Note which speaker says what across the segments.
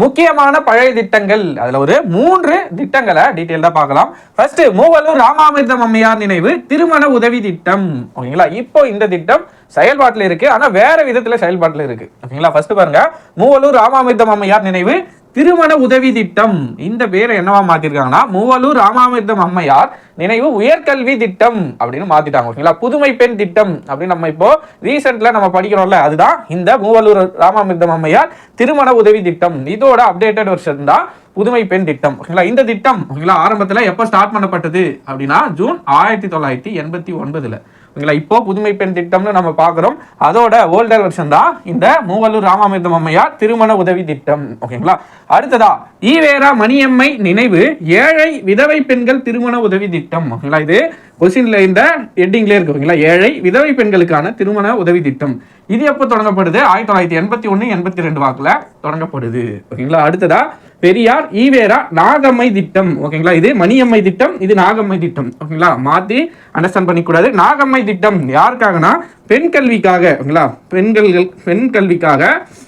Speaker 1: முக்கியமான பழைய திட்டங்கள், அதுல ஒரு 3 திட்டங்களை டீடைல்டா பார்க்கலாம். ஃபர்ஸ்ட், மூவலூர் ராமாமிர்தம் அம்மையார் நினைவு திருமண உதவி திட்டம். ஓகேங்களா, இப்போ இந்த திட்டம் செயல்பாட்டில் இருக்கு, ஆனா வேற விதத்துல செயல்பாட்டில் இருக்கு. ஓகேங்களா, ஃபர்ஸ்ட் பாருங்க, மூவலூர் ராமாமிர்தம் அம்மையார் நினைவு திருமண உதவி திட்டம். இந்த பேரை என்னவா மாத்திருக்காங்கன்னா மூவலூர் ராமாமிர்தம் அம்மையார் நினைவு உயர்கல்வி திட்டம் அப்படின்னு மாத்திட்டாங்க. ஓகேங்களா, புதுமை பெண் திட்டம் அப்படின்னு நம்ம இப்போ ரீசெண்ட்ல நம்ம படிக்கிறோம்ல, அதுதான் இந்த மூவலூர் ராமாமிர்தம் அம்மையார் திருமண உதவி திட்டம். இதோட அப்டேட்டட் வெர்ஷன் தான் புதுமை பெண் திட்டம். ஓகேங்களா, இந்த திட்டம் ஓகேங்களா ஆரம்பத்துல எப்ப ஸ்டார்ட் பண்ணப்பட்டது அப்படின்னா ஜூன் 1989. ஓகேங்களா, இப்போ புதுமை பெண் திட்டம்னு நம்ம பார்க்குறோம், அதோட ஓல்டர் வெர்ஷன் தான் இந்த மூவலூர் ராமாமிர்தம் அம்மையார் திருமண உதவி திட்டம். ஓகேங்களா, அடுத்ததா ஈவேரா மணியம்மை நினைவு ஏழை விதவை பெண்கள் திருமண உதவி திட்டம். ஓகேங்களா, இது கொஸ்டின்ல இந்த ஹெட்டிங்ல இருக்கு. ஓகேங்களா, ஏழை விதவை பெண்களுக்கான திருமண உதவி திட்டம். இது எப்போ தொடங்கப்படுது? 1981-82 வாக்குல தொடங்கப்படுது. ஓகேங்களா, அடுத்ததா பெரியார் ஈவேரா நாகம்மை திட்டம். ஓகேங்களா, இது மணியம்மை திட்டம், இது நாகம்மை திட்டம். ஓகேங்களா, மாத்தி அண்டர்ஸ்டாண்ட் பண்ணிக்கூடாது. நாகம்மை திட்டம் யாருக்காகனா பெண் கல்விக்காக. ஓகேங்களா, பெண் கல்விக்காக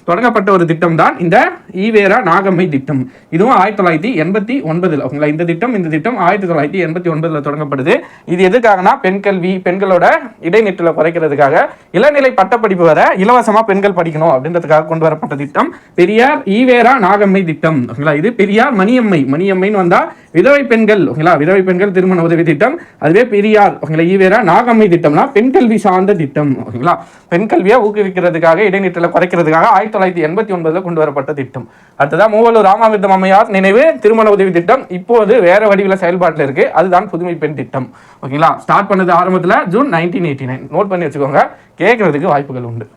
Speaker 1: தொடங்கப்பட்ட ஒரு திட்டம் தான் இந்த ஈவேரா நாகம்மை திட்டம். இதுவும் 1989. ஓகேங்களா, இந்த திட்டம் 1989 தொடங்கப்படுது. இது எதுக்காகனா பெண் கல்வி, பெண்களோட இடைநிற்றலை குறைக்கிறதுக்காக, இளநிலை பட்டப்படிப்பு வர இலவசமா பெண்கள் படிக்கணும் அப்படின்றதுக்காக கொண்டு வரப்பட்ட திட்டம் பெரியார் ஈவேரா நாகம்மை திட்டம். ஓகேங்களா, இது பெரியார் மணியம்மைன்னு வந்தா விதவை பெண்கள். ஓகேங்களா, விதவை பெண்கள் திருமண உதவி திட்டம். அதுவே பெரியார் ஓகேங்களா ஈவேரா நாகம்மை திட்டம்னா பெண் கல்வி சார்ந்த திட்டம். ஓகேங்களா, பெண் கல்வியை ஊக்குவிக்கிறதுக்காக, இடைநிற்றலை குறைக்கிறதுக்காக 1989 கொண்டு வரப்பட்ட திட்டம். அடுத்ததான் மூவலூர் ராமாமிர்தம் அம்மையார் நினைவு திருமண உதவி திட்டம். இப்போது வேற வடிவில் செயல்பாட்டில் இருக்கு, அதுதான் புதுமை பெண் திட்டம். ஓகேங்களா, ஸ்டார்ட் பண்ணது ஆரம்பத்தில் ஜூன் 1989. நோட் பண்ணி வச்சுக்கோங்க, கேட்கறதுக்கு வாய்ப்புகள் உண்டு.